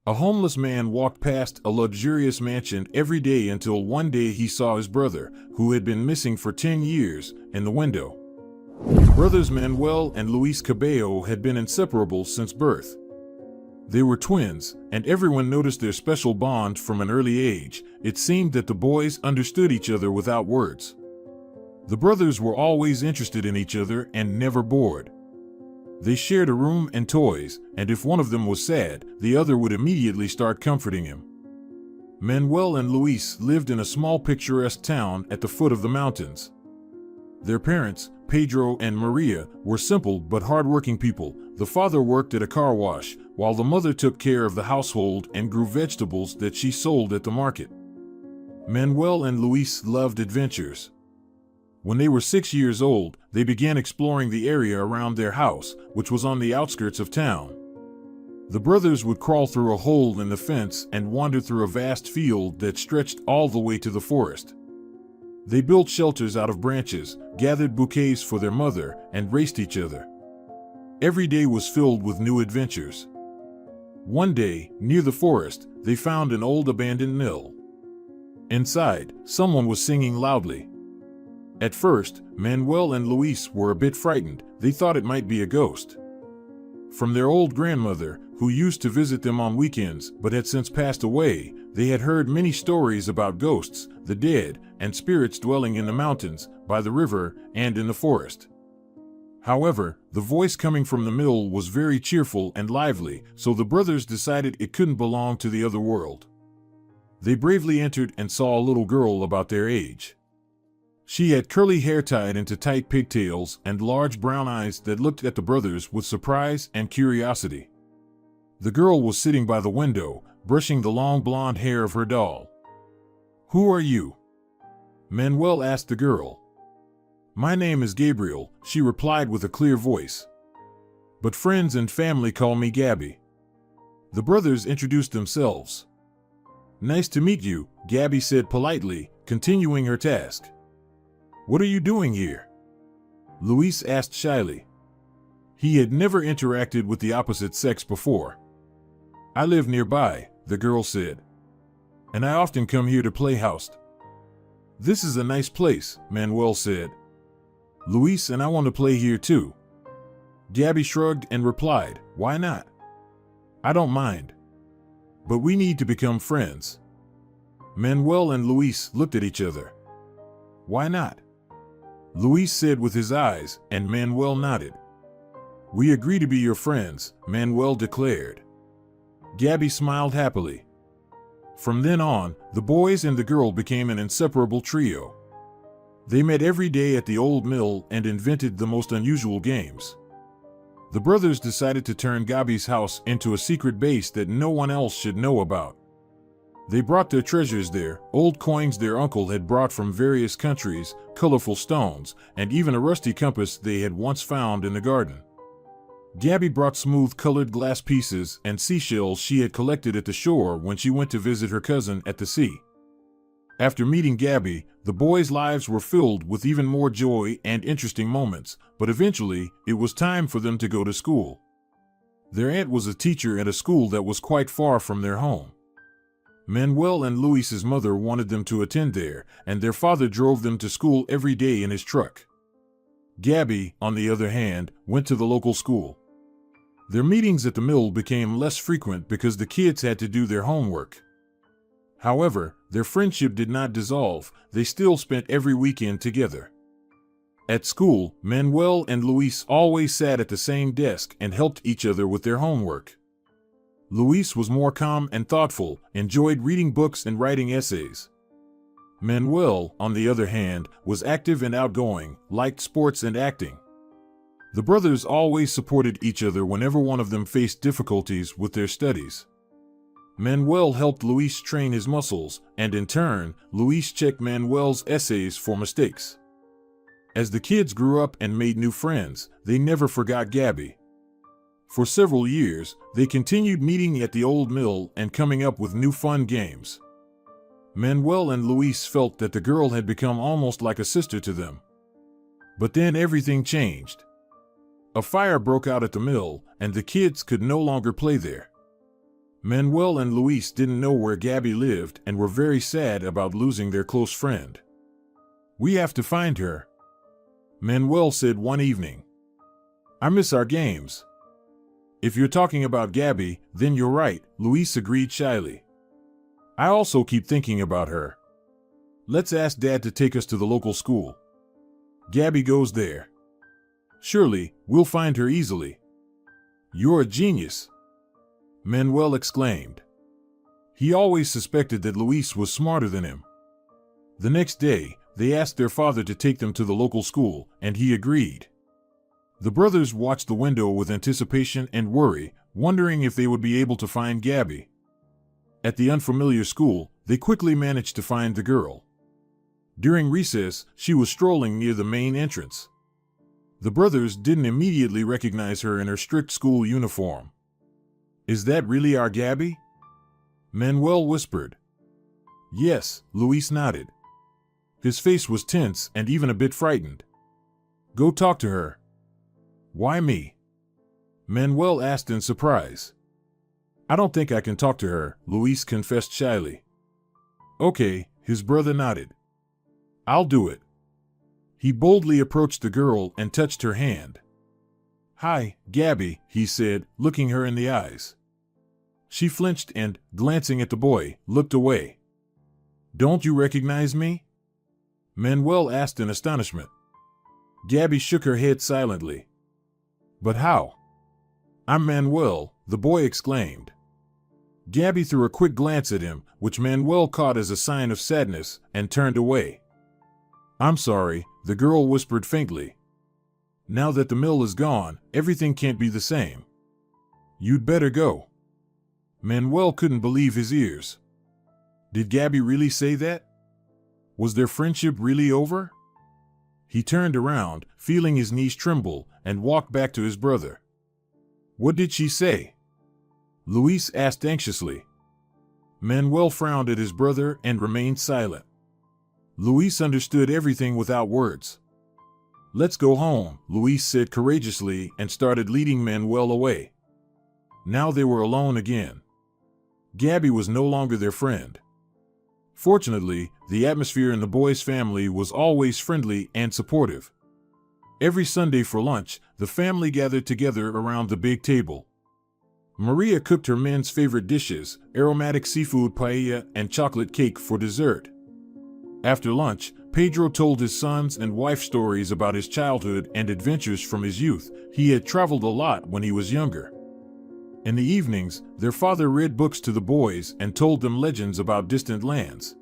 A homeless man walked past a luxurious mansion every day until one day he saw his brother, who had been missing for 10 years, in the window. Brothers Manuel and Luis Cabello had been inseparable since birth. They were twins, and everyone noticed their special bond from an early age. It seemed that the boys understood each other without words. The brothers were always interested in each other and never bored. They shared a room and toys, and if one of them was sad, the other would immediately start comforting him. Manuel and Luis lived in a small picturesque town at the foot of the mountains. Their parents, Pedro and Maria, were simple but hard-working people. The father worked at a car wash, while the mother took care of the household and grew vegetables that she sold at the market. Manuel and Luis loved adventures. When they were 6 years old, they began exploring the area around their house, which was on the outskirts of town. The brothers would crawl through a hole in the fence and wander through a vast field that stretched all the way to the forest. They built shelters out of branches, gathered bouquets for their mother, and raced each other. Every day was filled with new adventures. One day, near the forest, they found an old abandoned mill. Inside, someone was singing loudly. At first, Manuel and Luis were a bit frightened. They thought it might be a ghost. From their old grandmother, who used to visit them on weekends but had since passed away, they had heard many stories about ghosts, the dead, and spirits dwelling in the mountains, by the river, and in the forest. However, the voice coming from the mill was very cheerful and lively, so the brothers decided it couldn't belong to the other world. They bravely entered and saw a little girl about their age. She had curly hair tied into tight pigtails and large brown eyes that looked at the brothers with surprise and curiosity. The girl was sitting by the window, brushing the long blonde hair of her doll. "Who are you?" Manuel asked the girl. "My name is Gabriel," she replied with a clear voice. "But friends and family call me Gabby." The brothers introduced themselves. "Nice to meet you," Gabby said politely, continuing her task. "What are you doing here?" Luis asked shyly. He had never interacted with the opposite sex before. "I live nearby," the girl said. "And I often come here to play house." "This is a nice place," Manuel said. "Luis and I want to play here too." Gabby shrugged and replied, "Why not? I don't mind. But we need to become friends." Manuel and Luis looked at each other. "Why not?" Luis said with his eyes, and Manuel nodded. "We agree to be your friends," Manuel declared. Gabby smiled happily. From then on, the boys and the girl became an inseparable trio. They met every day at the old mill and invented the most unusual games. The brothers decided to turn Gabby's house into a secret base that no one else should know about. They brought their treasures there, old coins their uncle had brought from various countries, colorful stones, and even a rusty compass they had once found in the garden. Gabby brought smooth-colored glass pieces and seashells she had collected at the shore when she went to visit her cousin at the sea. After meeting Gabby, the boys' lives were filled with even more joy and interesting moments, but eventually, it was time for them to go to school. Their aunt was a teacher at a school that was quite far from their home. Manuel and Luis's mother wanted them to attend there, and their father drove them to school every day in his truck. Gabby, on the other hand, went to the local school. Their meetings at the mill became less frequent because the kids had to do their homework. However, their friendship did not dissolve. They still spent every weekend together. At school, Manuel and Luis always sat at the same desk and helped each other with their homework. Luis was more calm and thoughtful, enjoyed reading books and writing essays. Manuel, on the other hand, was active and outgoing, liked sports and acting. The brothers always supported each other whenever one of them faced difficulties with their studies. Manuel helped Luis train his muscles, and in turn, Luis checked Manuel's essays for mistakes. As the kids grew up and made new friends, they never forgot Gabby. For several years, they continued meeting at the old mill and coming up with new fun games. Manuel and Luis felt that the girl had become almost like a sister to them. But then everything changed. A fire broke out at the mill, and the kids could no longer play there. Manuel and Luis didn't know where Gabby lived and were very sad about losing their close friend. "We have to find her," Manuel said one evening. "I miss our games." "If you're talking about Gabby, then you're right," Luis agreed shyly. "I also keep thinking about her. Let's ask Dad to take us to the local school. Gabby goes there. Surely, we'll find her easily." "You're a genius," Manuel exclaimed. He always suspected that Luis was smarter than him. The next day, they asked their father to take them to the local school, and he agreed. The brothers watched the window with anticipation and worry, wondering if they would be able to find Gabby. At the unfamiliar school, they quickly managed to find the girl. During recess, she was strolling near the main entrance. The brothers didn't immediately recognize her in her strict school uniform. "Is that really our Gabby?" Manuel whispered. "Yes," Luis nodded. His face was tense and even a bit frightened. "Go talk to her." "Why me?" Manuel asked in surprise. "I don't think I can talk to her," Luis confessed shyly. "Okay," his brother nodded. "I'll do it." He boldly approached the girl and touched her hand. "Hi, Gabby," he said, looking her in the eyes. She flinched and, glancing at the boy, looked away. "Don't you recognize me?" Manuel asked in astonishment. Gabby shook her head silently. "But how?" "I'm Manuel," the boy exclaimed. Gabby threw a quick glance at him, which Manuel caught as a sign of sadness, and turned away. "I'm sorry," the girl whispered faintly. "Now that the mill is gone, everything can't be the same. You'd better go." Manuel couldn't believe his ears. Did Gabby really say that? Was their friendship really over? He turned around, feeling his knees tremble, and walked back to his brother. "What did she say?" Luis asked anxiously. Manuel frowned at his brother and remained silent. Luis understood everything without words. "Let's go home," Luis said courageously and started leading Manuel away. Now they were alone again. Gabby was no longer their friend. Fortunately, the atmosphere in the boys' family was always friendly and supportive. Every Sunday for lunch, the family gathered together around the big table. Maria cooked her men's favorite dishes, aromatic seafood paella and chocolate cake for dessert. After lunch, Pedro told his sons and wife stories about his childhood and adventures from his youth. He had traveled a lot when he was younger. In the evenings, their father read books to the boys and told them legends about distant lands.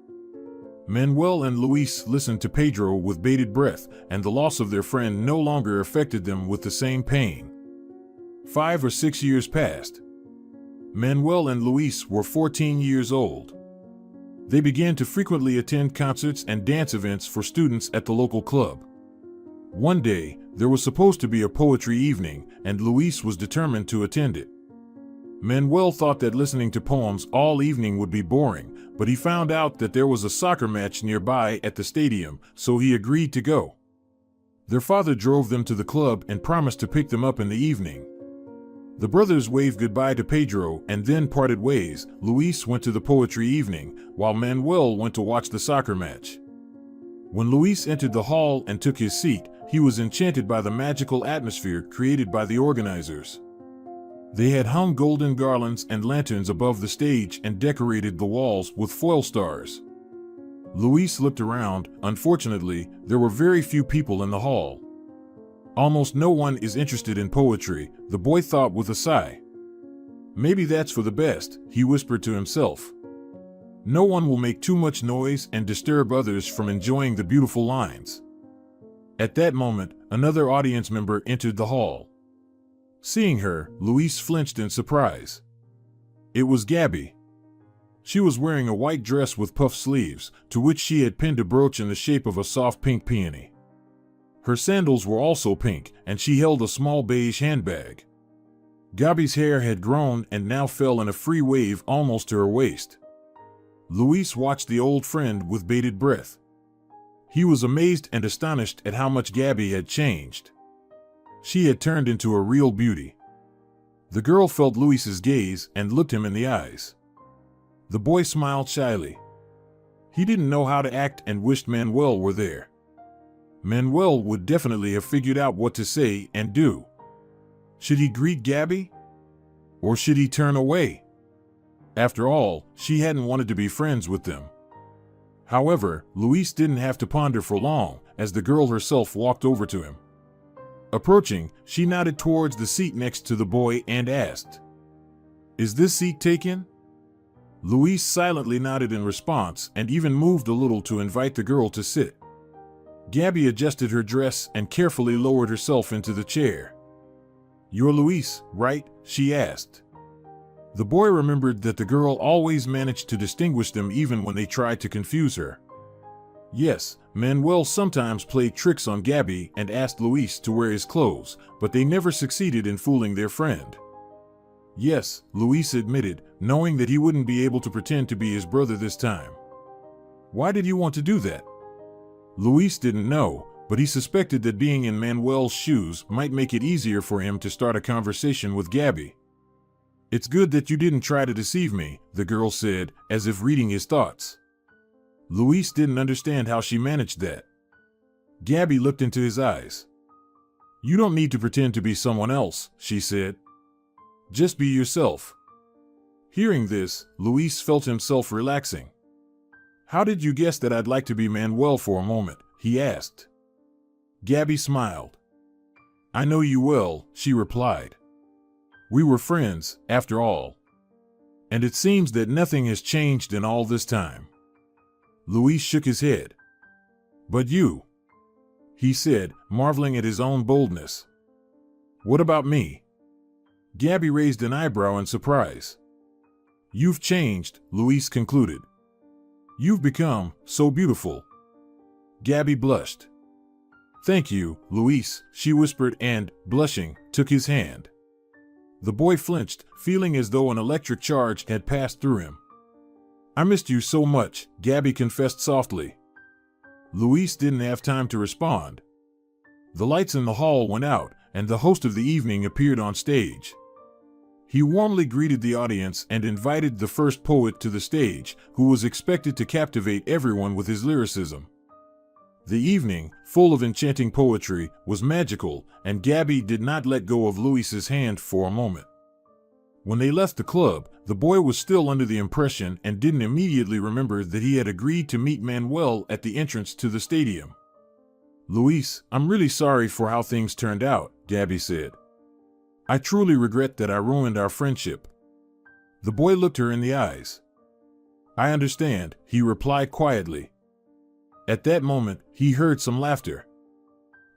Manuel and Luis listened to Pedro with bated breath, and the loss of their friend no longer affected them with the same pain. 5 or 6 years passed. Manuel and Luis were 14 years old. They began to frequently attend concerts and dance events for students at the local club. One day, there was supposed to be a poetry evening, and Luis was determined to attend it. Manuel thought that listening to poems all evening would be boring, but he found out that there was a soccer match nearby at the stadium, so he agreed to go. Their father drove them to the club and promised to pick them up in the evening. The brothers waved goodbye to Pedro and then parted ways. Luis went to the poetry evening, while Manuel went to watch the soccer match. When Luis entered the hall and took his seat, he was enchanted by the magical atmosphere created by the organizers. They had hung golden garlands and lanterns above the stage and decorated the walls with foil stars. Luis looked around. Unfortunately, there were very few people in the hall. "Almost no one is interested in poetry," the boy thought with a sigh. "Maybe that's for the best," he whispered to himself. "No one will make too much noise and disturb others from enjoying the beautiful lines." At that moment, another audience member entered the hall. Seeing her, Luis flinched in surprise. It was Gabby. She was wearing a white dress with puff sleeves, to which she had pinned a brooch in the shape of a soft pink peony. Her sandals were also pink, and she held a small beige handbag. Gabby's hair had grown and now fell in a free wave almost to her waist. Luis watched the old friend with bated breath. He was amazed and astonished at how much Gabby had changed. She had turned into a real beauty. The girl felt Luis's gaze and looked him in the eyes. The boy smiled shyly. He didn't know how to act and wished Manuel were there. Manuel would definitely have figured out what to say and do. Should he greet Gabby? Or should he turn away? After all, she hadn't wanted to be friends with them. However, Luis didn't have to ponder for long, as the girl herself walked over to him. Approaching, she nodded towards the seat next to the boy and asked, "Is this seat taken?" Luis silently nodded in response and even moved a little to invite the girl to sit. Gabby adjusted her dress and carefully lowered herself into the chair. "You're Luis, right?" she asked. The boy remembered that the girl always managed to distinguish them even when they tried to confuse her. Yes, Manuel sometimes played tricks on Gabby and asked Luis to wear his clothes, but they never succeeded in fooling their friend. Yes, Luis admitted, knowing that he wouldn't be able to pretend to be his brother this time. Why did you want to do that? Luis didn't know, but he suspected that being in Manuel's shoes might make it easier for him to start a conversation with Gabby. "It's good that you didn't try to deceive me," the girl said, as if reading his thoughts. Luis didn't understand how she managed that. Gabby looked into his eyes. "You don't need to pretend to be someone else," she said. "Just be yourself." Hearing this, Luis felt himself relaxing. "How did you guess that I'd like to be Manuel for a moment?" he asked. Gabby smiled. "I know you well," she replied. "We were friends, after all. And it seems that nothing has changed in all this time." Luis shook his head. "But you," he said, marveling at his own boldness. "What about me?" Gabby raised an eyebrow in surprise. "You've changed," Luis concluded. "You've become so beautiful." Gabby blushed. "Thank you, Luis," she whispered and, blushing, took his hand. The boy flinched, feeling as though an electric charge had passed through him. "I missed you so much," Gabby confessed softly. Luis didn't have time to respond. The lights in the hall went out, and the host of the evening appeared on stage. He warmly greeted the audience and invited the first poet to the stage, who was expected to captivate everyone with his lyricism. The evening, full of enchanting poetry, was magical, and Gabby did not let go of Luis's hand for a moment. When they left the club, the boy was still under the impression and didn't immediately remember that he had agreed to meet Manuel at the entrance to the stadium. "Luis, I'm really sorry for how things turned out," Gabby said. "I truly regret that I ruined our friendship." The boy looked her in the eyes. "I understand," he replied quietly. At that moment, he heard some laughter.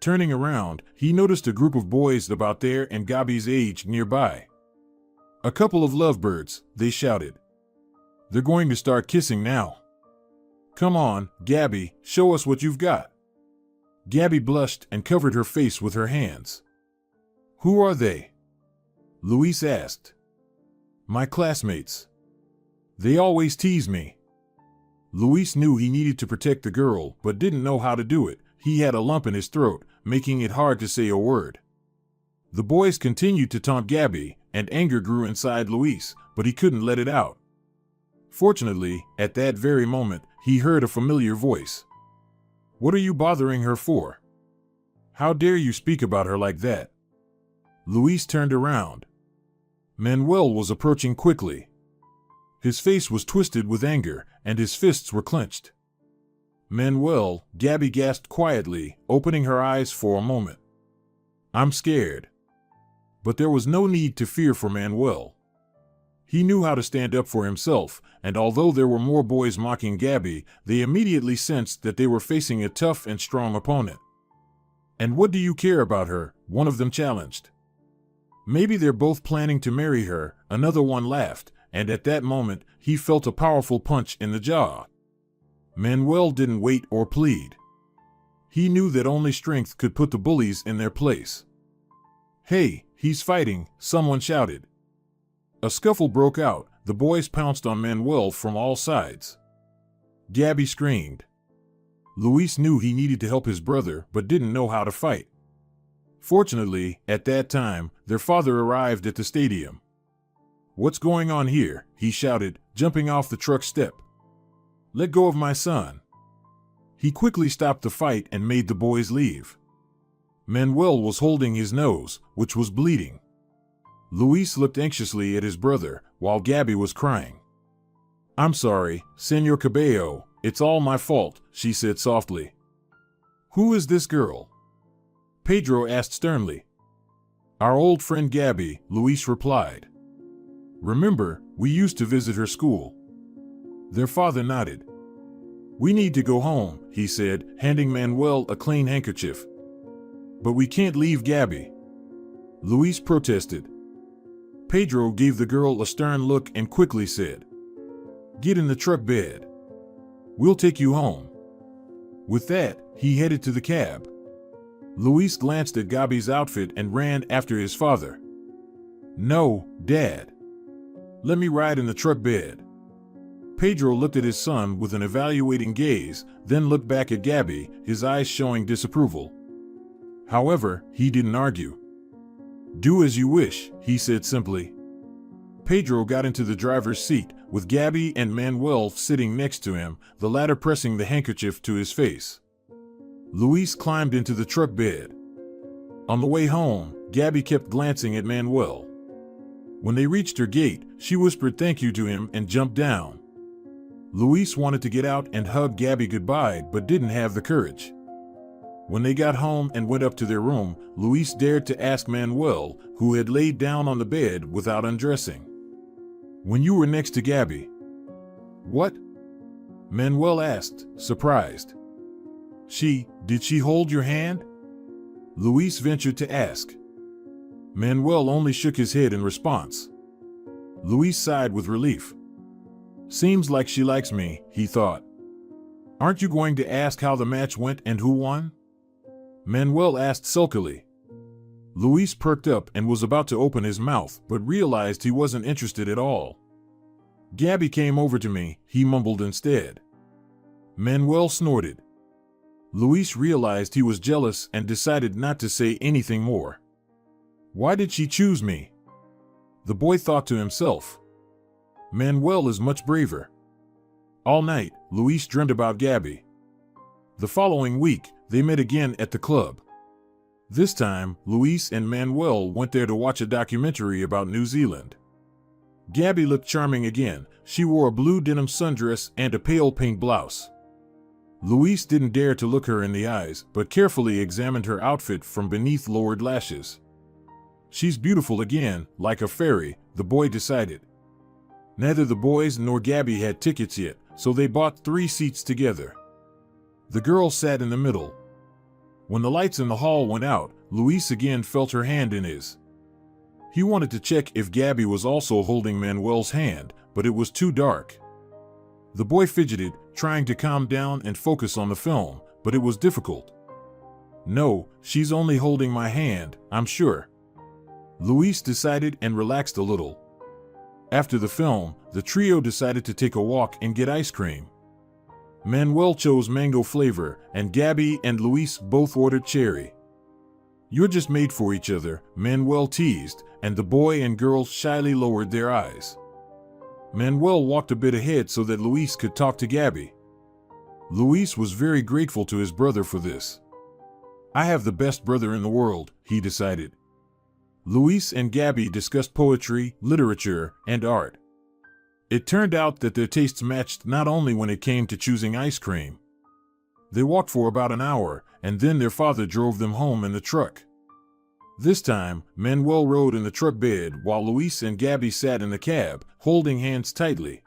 Turning around, he noticed a group of boys about their and Gabby's age nearby. "A couple of lovebirds," they shouted. "They're going to start kissing now. Come on, Gabby, show us what you've got." Gabby blushed and covered her face with her hands. "Who are they?" Luis asked. "My classmates. They always tease me." Luis knew he needed to protect the girl, but didn't know how to do it. He had a lump in his throat, making it hard to say a word. The boys continued to taunt Gabby, and anger grew inside Luis, but he couldn't let it out. Fortunately, at that very moment, he heard a familiar voice. "What are you bothering her for? How dare you speak about her like that?" Luis turned around. Manuel was approaching quickly. His face was twisted with anger, and his fists were clenched. "Manuel," Gabby gasped quietly, opening her eyes for a moment. "I'm scared." But there was no need to fear for Manuel. He knew how to stand up for himself, and although there were more boys mocking Gabby, they immediately sensed that they were facing a tough and strong opponent. "And what do you care about her?" one of them challenged. "Maybe they're both planning to marry her," another one laughed, and at that moment, he felt a powerful punch in the jaw. Manuel didn't wait or plead. He knew that only strength could put the bullies in their place. "Hey, he's fighting," someone shouted. A scuffle broke out. The boys pounced on Manuel from all sides. Gabby screamed. Luis knew he needed to help his brother, but didn't know how to fight. Fortunately, at that time, their father arrived at the stadium. "What's going on here?" he shouted, jumping off the truck step. "Let go of my son." He quickly stopped the fight and made the boys leave. Manuel was holding his nose, which was bleeding. Luis looked anxiously at his brother, while Gabby was crying. "I'm sorry, Señor Cabello, it's all my fault," she said softly. "Who is this girl?" Pedro asked sternly. "Our old friend Gabby," Luis replied. "Remember, we used to visit her school." Their father nodded. "We need to go home," he said, handing Manuel a clean handkerchief. "But we can't leave Gabby," Luis protested. Pedro gave the girl a stern look and quickly said, "Get in the truck bed. We'll take you home." With that, he headed to the cab. Luis glanced at Gabby's outfit and ran after his father. "No, Dad. Let me ride in the truck bed." Pedro looked at his son with an evaluating gaze, then looked back at Gabby, his eyes showing disapproval. However, he didn't argue. "Do as you wish," he said simply. Pedro got into the driver's seat, with Gabby and Manuel sitting next to him, the latter pressing the handkerchief to his face. Luis climbed into the truck bed. On the way home, Gabby kept glancing at Manuel. When they reached her gate, she whispered thank you to him and jumped down. Luis wanted to get out and hug Gabby goodbye but didn't have the courage. When they got home and went up to their room, Luis dared to ask Manuel, who had laid down on the bed without undressing. "When you were next to Gabby." "What?" Manuel asked, surprised. Did she hold your hand?" Luis ventured to ask. Manuel only shook his head in response. Luis sighed with relief. "Seems like she likes me," he thought. "Aren't you going to ask how the match went and who won?" Manuel asked sulkily. Luis perked up and was about to open his mouth, but realized he wasn't interested at all. "Gabby came over to me," he mumbled instead. Manuel snorted. Luis realized he was jealous and decided not to say anything more. "Why did she choose me?" the boy thought to himself. "Manuel is much braver." All night, Luis dreamed about Gabby. The following week, they met again at the club. This time, Luis and Manuel went there to watch a documentary about New Zealand. Gabby looked charming again. She wore a blue denim sundress and a pale pink blouse. Luis didn't dare to look her in the eyes, but carefully examined her outfit from beneath lowered lashes. "She's beautiful again, like a fairy," the boy decided. Neither the boys nor Gabby had tickets yet, so they bought 3 seats together. The girl sat in the middle. When the lights in the hall went out, Luis again felt her hand in his. He wanted to check if Gabby was also holding Manuel's hand, but it was too dark. The boy fidgeted, trying to calm down and focus on the film, but it was difficult. "No, she's only holding my hand, I'm sure," Luis decided and relaxed a little. After the film, the trio decided to take a walk and get ice cream. Manuel chose mango flavor, and Gabby and Luis both ordered cherry. "You're just made for each other," Manuel teased, and the boy and girl shyly lowered their eyes. Manuel walked a bit ahead so that Luis could talk to Gabby. Luis was very grateful to his brother for this. "I have the best brother in the world," he decided. Luis and Gabby discussed poetry, literature, and art. It turned out that their tastes matched not only when it came to choosing ice cream. They walked for about an hour, and then their father drove them home in the truck. This time, Manuel rode in the truck bed while Luis and Gabby sat in the cab, holding hands tightly.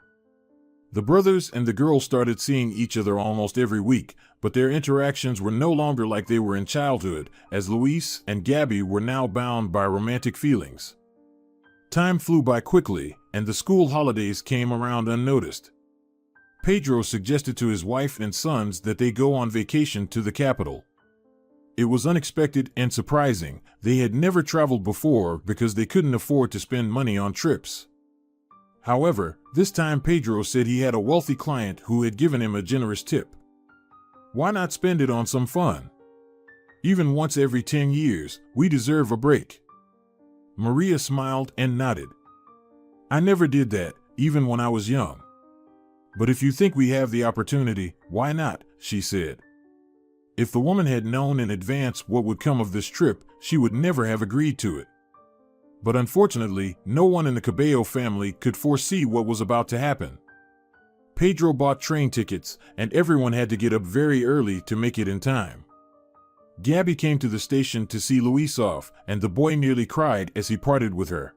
The brothers and the girl started seeing each other almost every week, but their interactions were no longer like they were in childhood, as Luis and Gabby were now bound by romantic feelings. Time flew by quickly, and the school holidays came around unnoticed. Pedro suggested to his wife and sons that they go on vacation to the capital. It was unexpected and surprising. They had never traveled before because they couldn't afford to spend money on trips. However, this time Pedro said he had a wealthy client who had given him a generous tip. Why not spend it on some fun? Even once every 10 years, we deserve a break. Maria smiled and nodded. I never did that, even when I was young. But if you think we have the opportunity, why not? She said. If the woman had known in advance what would come of this trip, she would never have agreed to it. But unfortunately, no one in the Cabello family could foresee what was about to happen. Pedro bought train tickets, and everyone had to get up very early to make it in time. Gabby came to the station to see Luis off, and the boy nearly cried as he parted with her.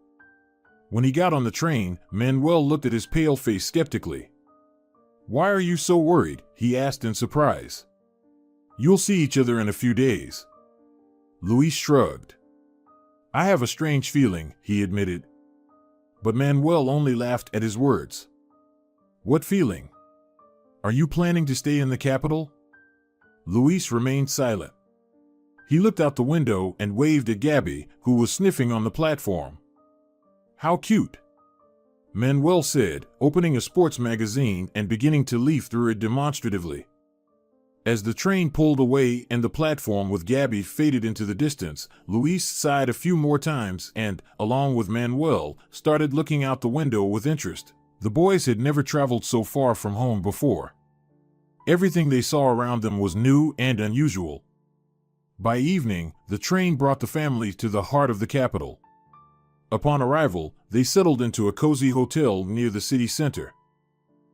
When he got on the train, Manuel looked at his pale face skeptically. Why are you so worried? He asked in surprise. You'll see each other in a few days. Luis shrugged. I have a strange feeling, he admitted. But Manuel only laughed at his words. What feeling? Are you planning to stay in the capital? Luis remained silent. He looked out the window and waved at Gabby, who was sniffing on the platform. How cute, Manuel said, opening a sports magazine and beginning to leaf through it demonstratively. As the train pulled away and the platform with Gabby faded into the distance, Luis sighed a few more times and, along with Manuel, started looking out the window with interest. The boys had never traveled so far from home before. Everything they saw around them was new and unusual. By evening, the train brought the family to the heart of the capital. Upon arrival, they settled into a cozy hotel near the city center.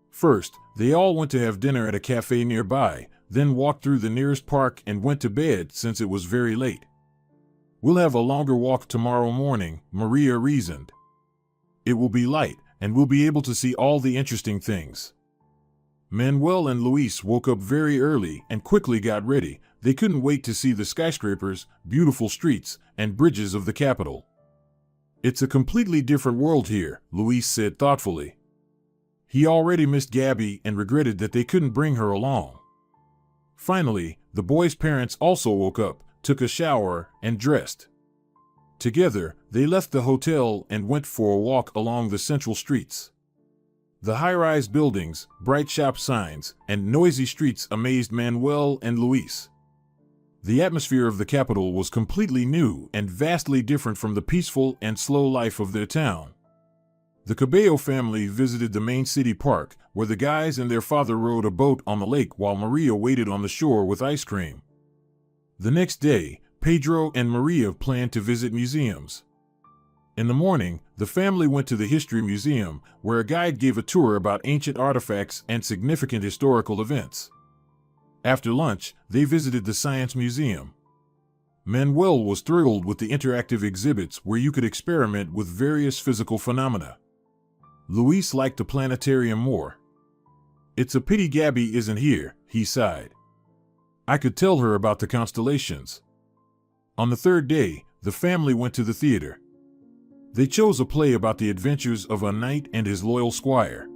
First, they all went to have dinner at a cafe nearby, then walked through the nearest park and went to bed since it was very late. We'll have a longer walk tomorrow morning, Maria reasoned. It will be light, and we'll be able to see all the interesting things. Manuel and Luis woke up very early and quickly got ready. They couldn't wait to see the skyscrapers, beautiful streets, and bridges of the capital. It's a completely different world here, Luis said thoughtfully. He already missed Gabby and regretted that they couldn't bring her along. Finally, the boys' parents also woke up, took a shower, and dressed. Together, they left the hotel and went for a walk along the central streets. The high-rise buildings, bright shop signs, and noisy streets amazed Manuel and Luis. The atmosphere of the capital was completely new and vastly different from the peaceful and slow life of their town. The Cabello family visited the main city park, where the guys and their father rowed a boat on the lake while Maria waited on the shore with ice cream. The next day, Pedro and Maria planned to visit museums. In the morning, the family went to the History Museum, where a guide gave a tour about ancient artifacts and significant historical events. After lunch, they visited the Science Museum. Manuel was thrilled with the interactive exhibits where you could experiment with various physical phenomena. Luis liked the planetarium more. It's a pity Gabby isn't here, he sighed. I could tell her about the constellations. On the third day, the family went to the theater. They chose a play about the adventures of a knight and his loyal squire.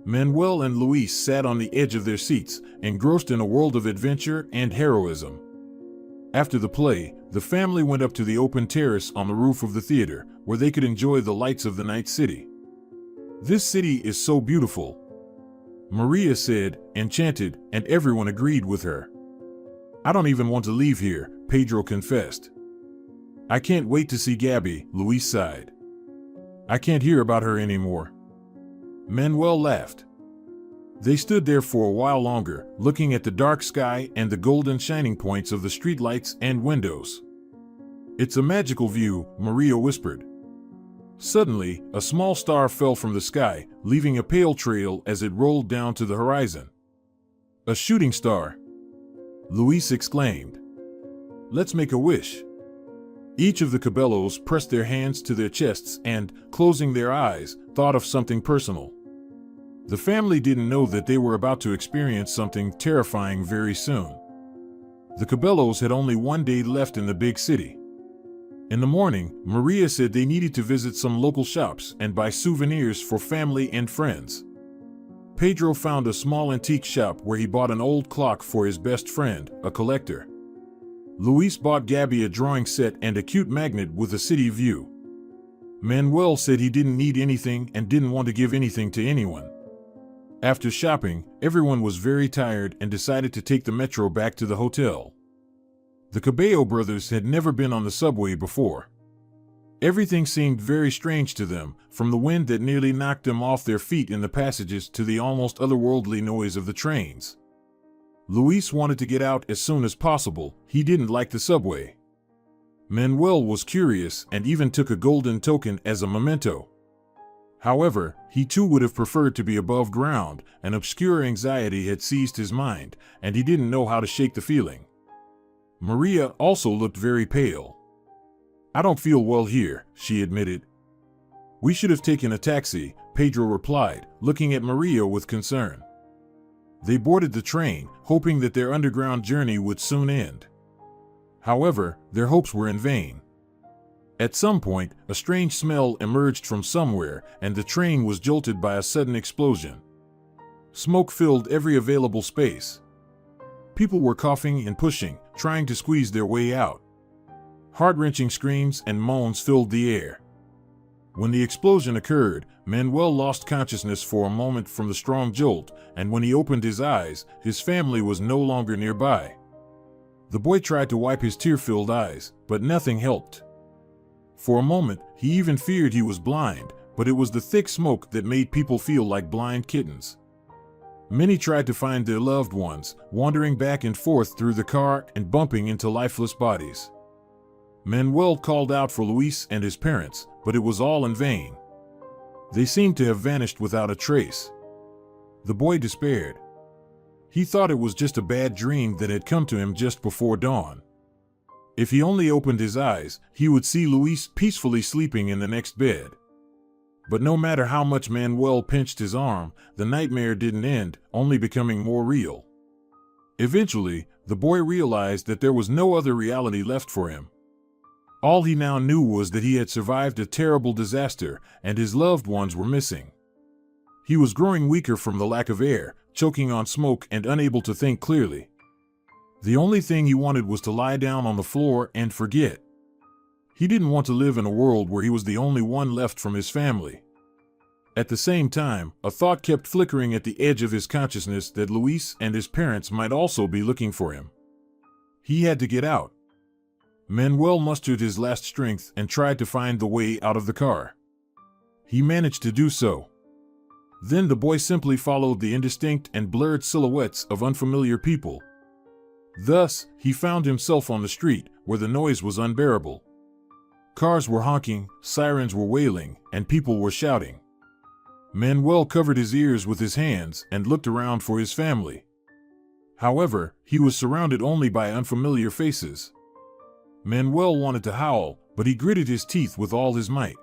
Manuel and Luis sat on the edge of their seats, engrossed in a world of adventure and heroism. After the play, the family went up to the open terrace on the roof of the theater, where they could enjoy the lights of the night city. This city is so beautiful, Maria said, enchanted, and everyone agreed with her. I don't even want to leave here, Pedro confessed. I can't wait to see Gabby, Luis sighed. I can't hear about her anymore. Manuel laughed. They stood there for a while longer, looking at the dark sky and the golden shining points of the streetlights and windows. It's a magical view, Maria whispered. Suddenly, a small star fell from the sky, leaving a pale trail as it rolled down to the horizon. A shooting star, Luis exclaimed. Let's make a wish. Each of the Cabellos pressed their hands to their chests and, closing their eyes, thought of something personal. The family didn't know that they were about to experience something terrifying very soon. The Cabellos had only one day left in the big city. In the morning, Maria said they needed to visit some local shops and buy souvenirs for family and friends. Pedro found a small antique shop where he bought an old clock for his best friend, a collector. Luis bought Gabby a drawing set and a cute magnet with a city view. Manuel said he didn't need anything and didn't want to give anything to anyone. After shopping, everyone was very tired and decided to take the metro back to the hotel. The Cabello brothers had never been on the subway before. Everything seemed very strange to them, from the wind that nearly knocked them off their feet in the passages to the almost otherworldly noise of the trains. Luis wanted to get out as soon as possible. He didn't like the subway. Manuel was curious and even took a golden token as a memento. However, he too would have preferred to be above ground. An obscure anxiety had seized his mind, and he didn't know how to shake the feeling. Maria also looked very pale. "I don't feel well here," she admitted. "We should have taken a taxi," Pedro replied, looking at Maria with concern. They boarded the train, hoping that their underground journey would soon end. However, their hopes were in vain. At some point, a strange smell emerged from somewhere, and the train was jolted by a sudden explosion. Smoke filled every available space. People were coughing and pushing, trying to squeeze their way out. Heart-wrenching screams and moans filled the air. When the explosion occurred, Manuel lost consciousness for a moment from the strong jolt, and when he opened his eyes, his family was no longer nearby. The boy tried to wipe his tear-filled eyes, but nothing helped. For a moment, he even feared he was blind, but it was the thick smoke that made people feel like blind kittens. Many tried to find their loved ones, wandering back and forth through the car and bumping into lifeless bodies. Manuel called out for Luis and his parents, but it was all in vain. They seemed to have vanished without a trace. The boy despaired. He thought it was just a bad dream that had come to him just before dawn. If he only opened his eyes, he would see Luis peacefully sleeping in the next bed. But no matter how much Manuel pinched his arm, the nightmare didn't end, only becoming more real. Eventually, the boy realized that there was no other reality left for him. All he now knew was that he had survived a terrible disaster, and his loved ones were missing. He was growing weaker from the lack of air, choking on smoke and unable to think clearly. The only thing he wanted was to lie down on the floor and forget. He didn't want to live in a world where he was the only one left from his family. At the same time, a thought kept flickering at the edge of his consciousness that Luis and his parents might also be looking for him. He had to get out. Manuel mustered his last strength and tried to find the way out of the car. He managed to do so. Then the boy simply followed the indistinct and blurred silhouettes of unfamiliar people. Thus, he found himself on the street, where the noise was unbearable. Cars were honking, sirens were wailing, and people were shouting. Manuel covered his ears with his hands and looked around for his family. However, he was surrounded only by unfamiliar faces. Manuel wanted to howl, but he gritted his teeth with all his might.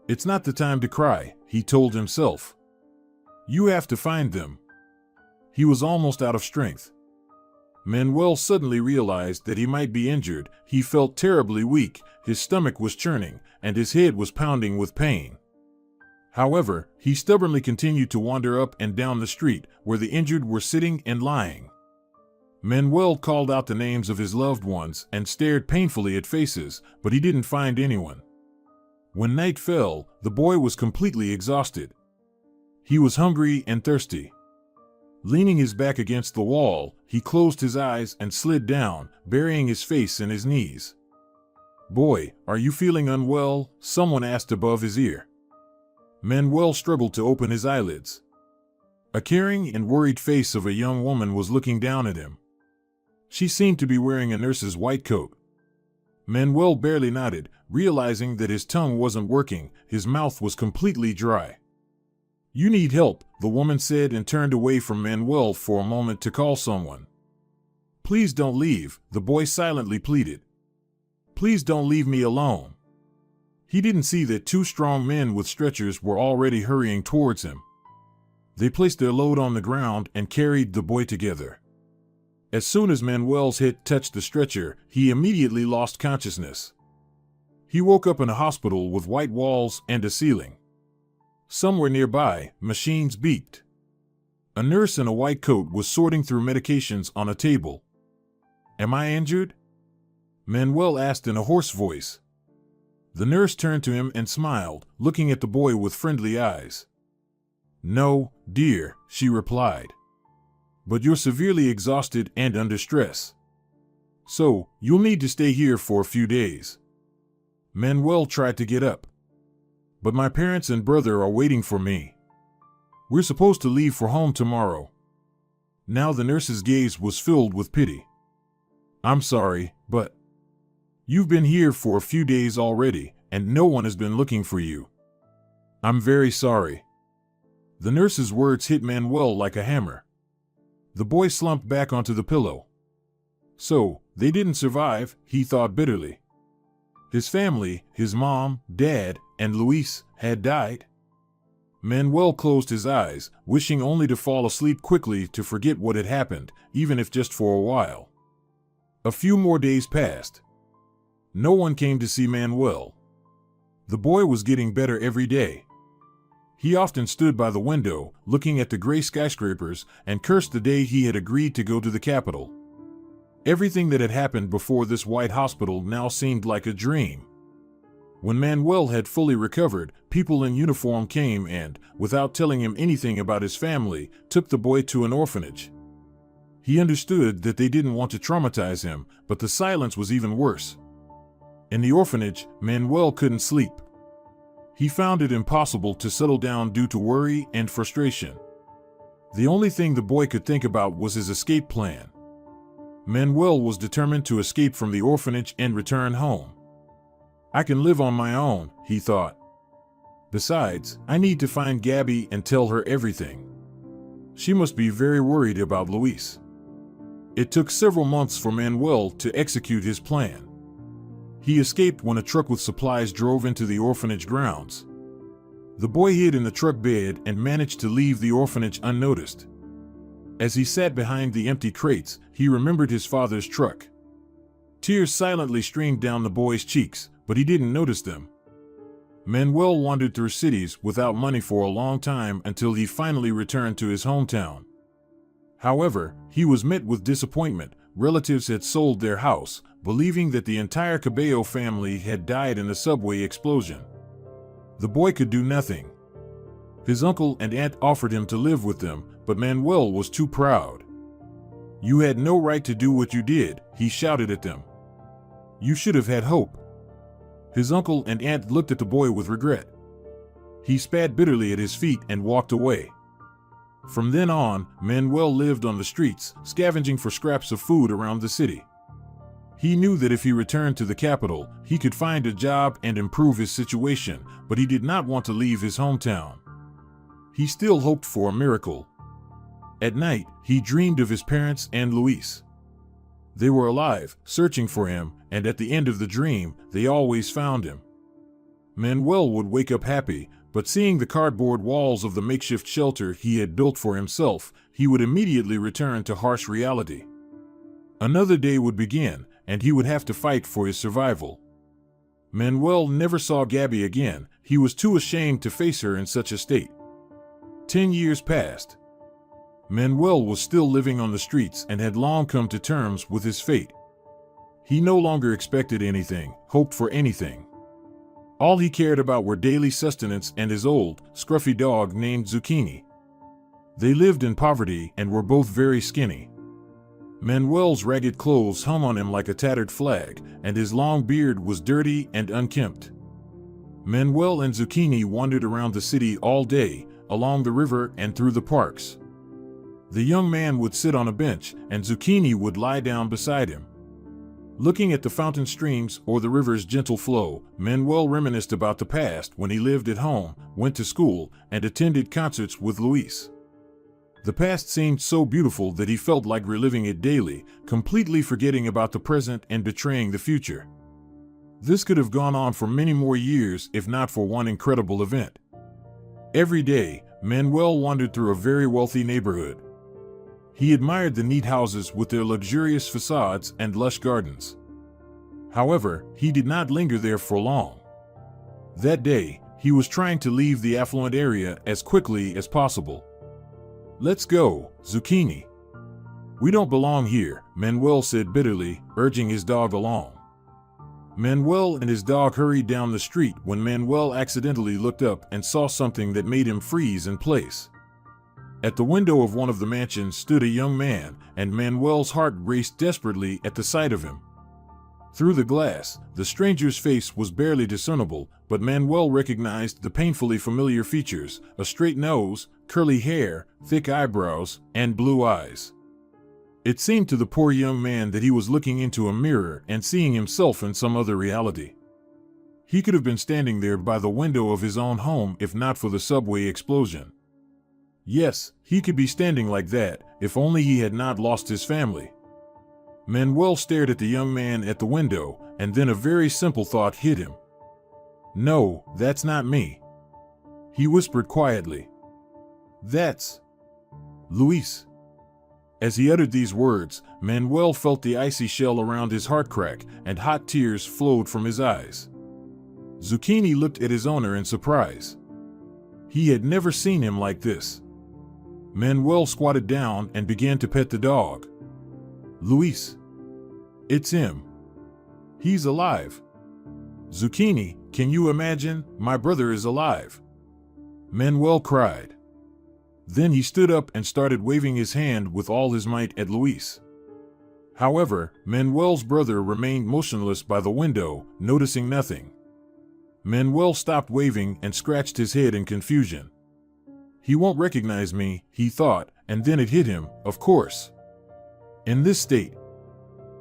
"It's not the time to cry," he told himself. "You have to find them." He was almost out of strength. Manuel suddenly realized that he might be injured. He felt terribly weak, his stomach was churning, and his head was pounding with pain. However, he stubbornly continued to wander up and down the street, where the injured were sitting and lying. Manuel called out the names of his loved ones and stared painfully at faces, but he didn't find anyone. When night fell, the boy was completely exhausted. He was hungry and thirsty. Leaning his back against the wall, he closed his eyes and slid down, burying his face in his knees. "Boy, are you feeling unwell?" someone asked above his ear. Manuel struggled to open his eyelids. A caring and worried face of a young woman was looking down at him. She seemed to be wearing a nurse's white coat. Manuel barely nodded, realizing that his tongue wasn't working, his mouth was completely dry. "You need help," the woman said and turned away from Manuel for a moment to call someone. "Please don't leave," the boy silently pleaded. "Please don't leave me alone." He didn't see that two strong men with stretchers were already hurrying towards him. They placed their load on the ground and carried the boy together. As soon as Manuel's head touched the stretcher, he immediately lost consciousness. He woke up in a hospital with white walls and a ceiling. Somewhere nearby, machines beeped. A nurse in a white coat was sorting through medications on a table. "Am I injured?" Manuel asked in a hoarse voice. The nurse turned to him and smiled, looking at the boy with friendly eyes. "No, dear," she replied. "But you're severely exhausted and under stress. So, you'll need to stay here for a few days. Manuel tried to get up. But my parents and brother are waiting for me. We're supposed to leave for home tomorrow. Now the nurse's gaze was filled with pity. I'm sorry, but you've been here for a few days already, and no one has been looking for you. I'm very sorry. The nurse's words hit Manuel like a hammer. The boy slumped back onto the pillow. So, they didn't survive, he thought bitterly. His family, his mom, dad, and Luis, had died. Manuel closed his eyes, wishing only to fall asleep quickly to forget what had happened, even if just for a while. A few more days passed. No one came to see Manuel. The boy was getting better every day. He often stood by the window, looking at the gray skyscrapers, and cursed the day he had agreed to go to the capital. Everything that had happened before this white hospital now seemed like a dream. When Manuel had fully recovered, people in uniform came and, without telling him anything about his family, took the boy to an orphanage. He understood that they didn't want to traumatize him, but the silence was even worse. In the orphanage, Manuel couldn't sleep. He found it impossible to settle down due to worry and frustration. The only thing the boy could think about was his escape plan. Manuel was determined to escape from the orphanage and return home. I can live on my own, he thought. Besides, I need to find Gabby and tell her everything. She must be very worried about Luis. It took several months for Manuel to execute his plan. He escaped when a truck with supplies drove into the orphanage grounds. The boy hid in the truck bed and managed to leave the orphanage unnoticed. As he sat behind the empty crates, he remembered his father's truck. Tears silently streamed down the boy's cheeks, but he didn't notice them. Manuel wandered through cities without money for a long time until he finally returned to his hometown. However, he was met with disappointment. Relatives had sold their house, believing that the entire Cabello family had died in a subway explosion. The boy could do nothing. His uncle and aunt offered him to live with them, but Manuel was too proud. You had no right to do what you did, he shouted at them. You should have had hope. His uncle and aunt looked at the boy with regret. He spat bitterly at his feet and walked away. From then on, Manuel lived on the streets, scavenging for scraps of food around the city. He knew that if he returned to the capital, he could find a job and improve his situation, but he did not want to leave his hometown. He still hoped for a miracle. At night, he dreamed of his parents and Luis. They were alive, searching for him, and at the end of the dream, they always found him. Manuel would wake up happy, but seeing the cardboard walls of the makeshift shelter he had built for himself, he would immediately return to harsh reality. Another day would begin, and he would have to fight for his survival. Manuel never saw Gabby again. He was too ashamed to face her in such a state. 10 years passed. Manuel was still living on the streets and had long come to terms with his fate. He no longer expected anything, hoped for anything. All he cared about were daily sustenance and his old, scruffy dog named Zucchini. They lived in poverty and were both very skinny. Manuel's ragged clothes hung on him like a tattered flag, and his long beard was dirty and unkempt. Manuel and Zucchini wandered around the city all day, along the river and through the parks. The young man would sit on a bench, and Zucchini would lie down beside him. Looking at the fountain streams or the river's gentle flow, Manuel reminisced about the past when he lived at home, went to school, and attended concerts with Luis. The past seemed so beautiful that he felt like reliving it daily, completely forgetting about the present and betraying the future. This could have gone on for many more years if not for one incredible event. Every day, Manuel wandered through a very wealthy neighborhood. He admired the neat houses with their luxurious facades and lush gardens. However, he did not linger there for long. That day, he was trying to leave the affluent area as quickly as possible. Let's go, Zucchini. We don't belong here, Manuel said bitterly, urging his dog along. Manuel and his dog hurried down the street when Manuel accidentally looked up and saw something that made him freeze in place. At the window of one of the mansions stood a young man, and Manuel's heart raced desperately at the sight of him. Through the glass, the stranger's face was barely discernible, but Manuel recognized the painfully familiar features: a straight nose, curly hair, thick eyebrows, and blue eyes. It seemed to the poor young man that he was looking into a mirror and seeing himself in some other reality. He could have been standing there by the window of his own home if not for the subway explosion. Yes, he could be standing like that if only he had not lost his family. Manuel stared at the young man at the window, and then a very simple thought hit him. "No, that's not me," he whispered quietly. "That's Luis." As he uttered these words, Manuel felt the icy shell around his heart crack, and hot tears flowed from his eyes. Zucchini looked at his owner in surprise. He had never seen him like this. Manuel squatted down and began to pet the dog. "Luis. It's him. He's alive. Zucchini, can you imagine? My brother is alive," Manuel cried. Then he stood up and started waving his hand with all his might at Luis. However, Manuel's brother remained motionless by the window, noticing nothing. Manuel stopped waving and scratched his head in confusion. "He won't recognize me," he thought, and then it hit him, of course. In this state.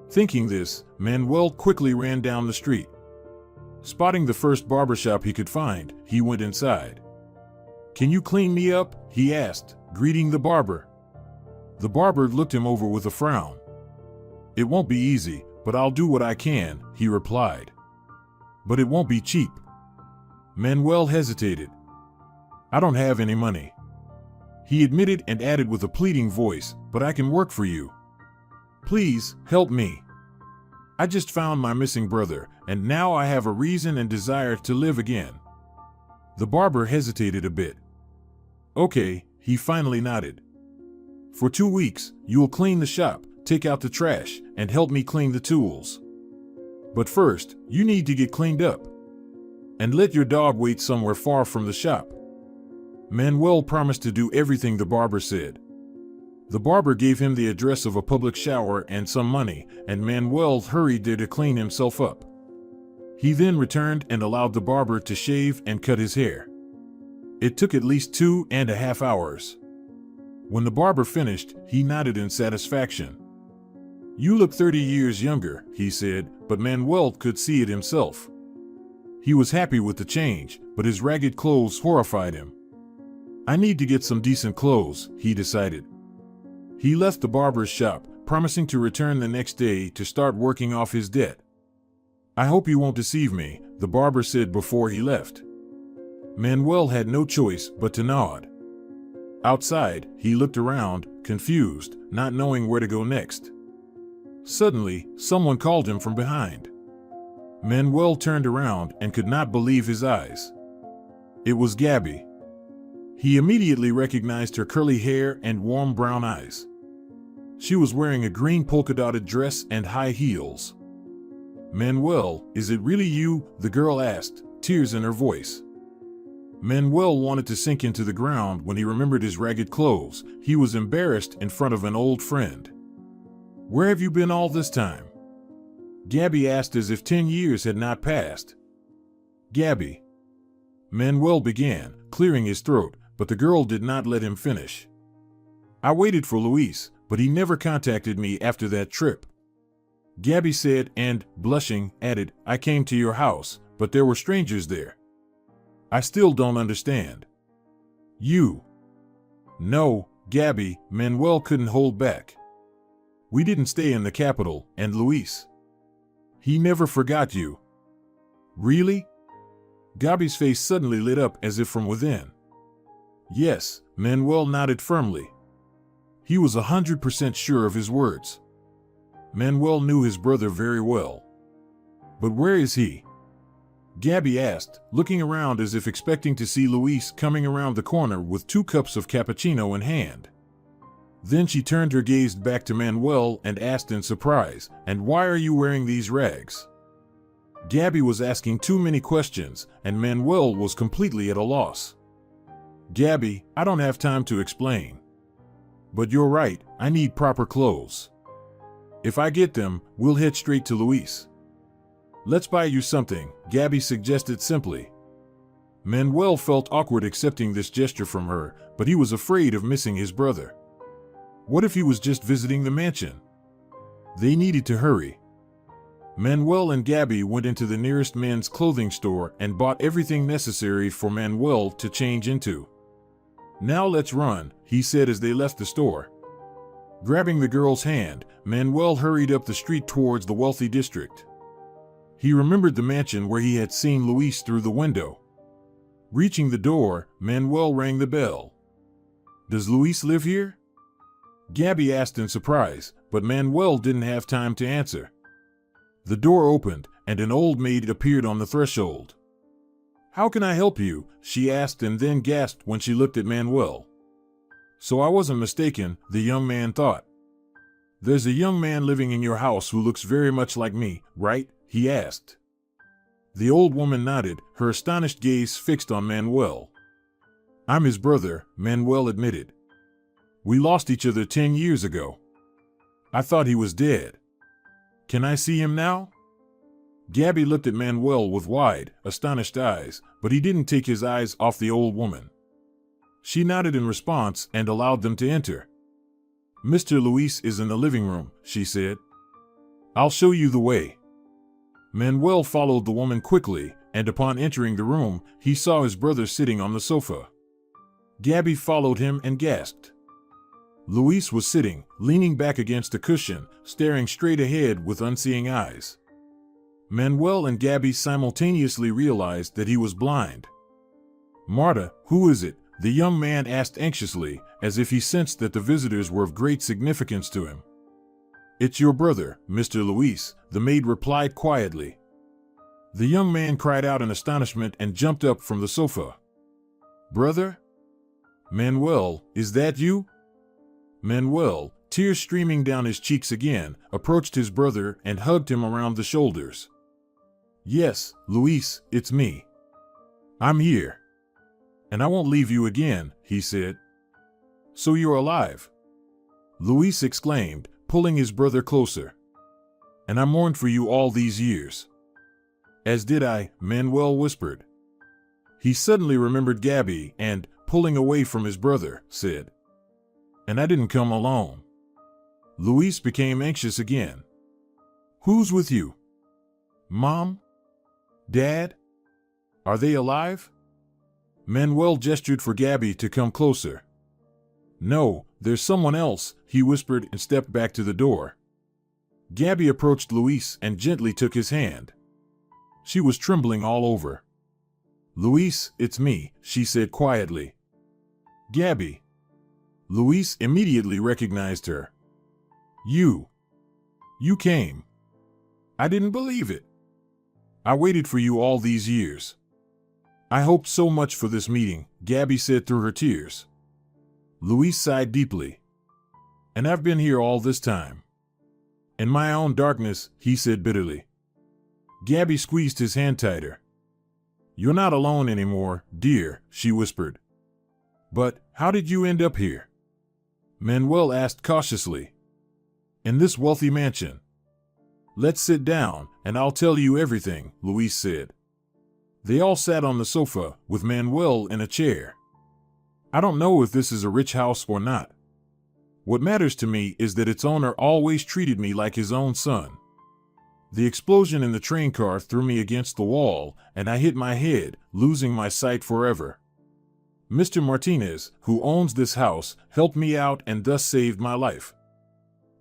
Thinking this, Manuel quickly ran down the street. Spotting the first barbershop he could find, he went inside. "Can you clean me up?" he asked, greeting the barber. The barber looked him over with a frown. "It won't be easy, but I'll do what I can," he replied. "But it won't be cheap." Manuel hesitated. "I don't have any money," he admitted, and added with a pleading voice, "but I can work for you. Please, help me. I just found my missing brother, and now I have a reason and desire to live again." The barber hesitated a bit. "Okay," he finally nodded. "For 2 weeks, you'll clean the shop, take out the trash, and help me clean the tools. But first, you need to get cleaned up. And let your dog wait somewhere far from the shop." Manuel promised to do everything the barber said. The barber gave him the address of a public shower and some money, and Manuel hurried there to clean himself up. He then returned and allowed the barber to shave and cut his hair. It took at least 2.5 hours. When the barber finished, he nodded in satisfaction. "You look 30 years younger," he said, but Manuel could see it himself. He was happy with the change, but his ragged clothes horrified him. "I need to get some decent clothes," he decided. He left the barber's shop, promising to return the next day to start working off his debt. "I hope you won't deceive me," the barber said before he left. Manuel had no choice but to nod. Outside, he looked around, confused, not knowing where to go next. Suddenly, someone called him from behind. Manuel turned around and could not believe his eyes. It was Gabby. He immediately recognized her curly hair and warm brown eyes. She was wearing a green polka-dotted dress and high heels. "Manuel, is it really you?" the girl asked, tears in her voice. Manuel wanted to sink into the ground when he remembered his ragged clothes. He was embarrassed in front of an old friend. "Where have you been all this time?" Gabby asked, as if 10 years had not passed. "Gabby," Manuel began, clearing his throat, but the girl did not let him finish. "I waited for Luis, but he never contacted me after that trip," Gabby said, and, blushing, added, "I came to your house, but there were strangers there. I still don't understand." "You?" "No, Gabby," Manuel couldn't hold back. "We didn't stay in the capital, and Luis, he never forgot you." "Really?" Gabby's face suddenly lit up as if from within. "Yes," Manuel nodded firmly. He was 100% sure of his words. Manuel knew his brother very well. "But where is he?" Gabby asked, looking around as if expecting to see Luis coming around the corner with 2 cups of cappuccino in hand. Then she turned her gaze back to Manuel and asked in surprise, "And why are you wearing these rags?" Gabby was asking too many questions, and Manuel was completely at a loss. "Gabby, I don't have time to explain. But you're right, I need proper clothes. If I get them, we'll head straight to Luis. Let's buy you something, Gabby suggested simply. Manuel felt awkward accepting this gesture from her, but he was afraid of missing his brother. What if he was just visiting the mansion? They needed to hurry. Manuel and Gabby went into the nearest men's clothing store and bought everything necessary for Manuel to change into. Now let's run, he said as they left the store. Grabbing the girl's hand, Manuel hurried up the street towards the wealthy district. He remembered the mansion where he had seen Luis through the window. Reaching the door, Manuel rang the bell. Does Luis live here? Gabby asked in surprise, but Manuel didn't have time to answer. The door opened, and an old maid appeared on the threshold. How can I help you? She asked and then gasped when she looked at Manuel. So I wasn't mistaken, the young man thought. There's a young man living in your house who looks very much like me, right? He asked. The old woman nodded, her astonished gaze fixed on Manuel. I'm his brother, Manuel admitted. We lost each other 10 years ago. I thought he was dead. Can I see him now? Gabby looked at Manuel with wide, astonished eyes, but he didn't take his eyes off the old woman. She nodded in response and allowed them to enter. Mr. Luis is in the living room, she said. I'll show you the way. Manuel followed the woman quickly, and upon entering the room, he saw his brother sitting on the sofa. Gabby followed him and gasped. Luis was sitting, leaning back against a cushion, staring straight ahead with unseeing eyes. Manuel and Gabby simultaneously realized that he was blind. Marta, who is it? The young man asked anxiously, as if he sensed that the visitors were of great significance to him. It's your brother, Mr. Luis, the maid replied quietly. The young man cried out in astonishment and jumped up from the sofa. Brother? Manuel, is that you? Manuel, tears streaming down his cheeks again, approached his brother and hugged him around the shoulders. Yes, Luis, it's me. I'm here. And I won't leave you again, he said. So you're alive? Luis exclaimed, pulling his brother closer. And I mourned for you all these years. As did I, Manuel whispered. He suddenly remembered Gabby and, pulling away from his brother, said, And I didn't come alone. Luis became anxious again. Who's with you? Mom? Dad? Are they alive? Manuel gestured for Gabby to come closer. No, there's someone else, he whispered and stepped back to the door. Gabby approached Luis and gently took his hand. She was trembling all over. Luis, it's me, she said quietly. Gabby. Luis immediately recognized her. You came. I didn't believe it. I waited for you all these years. I hoped so much for this meeting, Gabby said through her tears. Luis sighed deeply. And I've been here all this time. In my own darkness, he said bitterly. Gabby squeezed his hand tighter. You're not alone anymore, dear, she whispered. But how did you end up here? Manuel asked cautiously. In this wealthy mansion. Let's sit down, and I'll tell you everything, Luis said. They all sat on the sofa, with Manuel in a chair. I don't know if this is a rich house or not. What matters to me is that its owner always treated me like his own son. The explosion in the train car threw me against the wall, and I hit my head, losing my sight forever. Mr. Martinez, who owns this house, helped me out and thus saved my life.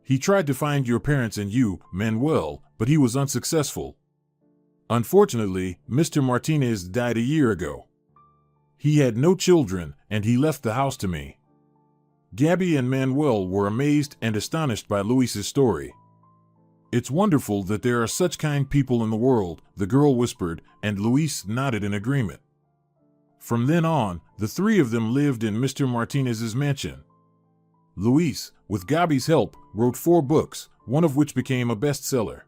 He tried to find your parents and you, Manuel, but he was unsuccessful. Unfortunately, Mr. Martinez died a year ago. He had no children, and he left the house to me. Gabby and Manuel were amazed and astonished by Luis's story. It's wonderful that there are such kind people in the world, the girl whispered, and Luis nodded in agreement. From then on, the three of them lived in Mr. Martinez's mansion. Luis, with Gabby's help, wrote 4 books, one of which became a bestseller.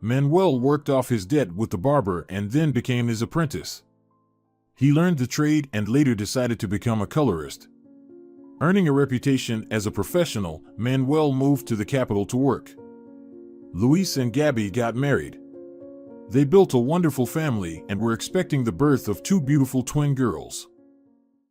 Manuel worked off his debt with the barber and then became his apprentice. He learned the trade and later decided to become a colorist. Earning a reputation as a professional, Manuel moved to the capital to work. Luis and Gabby got married. They built a wonderful family and were expecting the birth of two beautiful twin girls.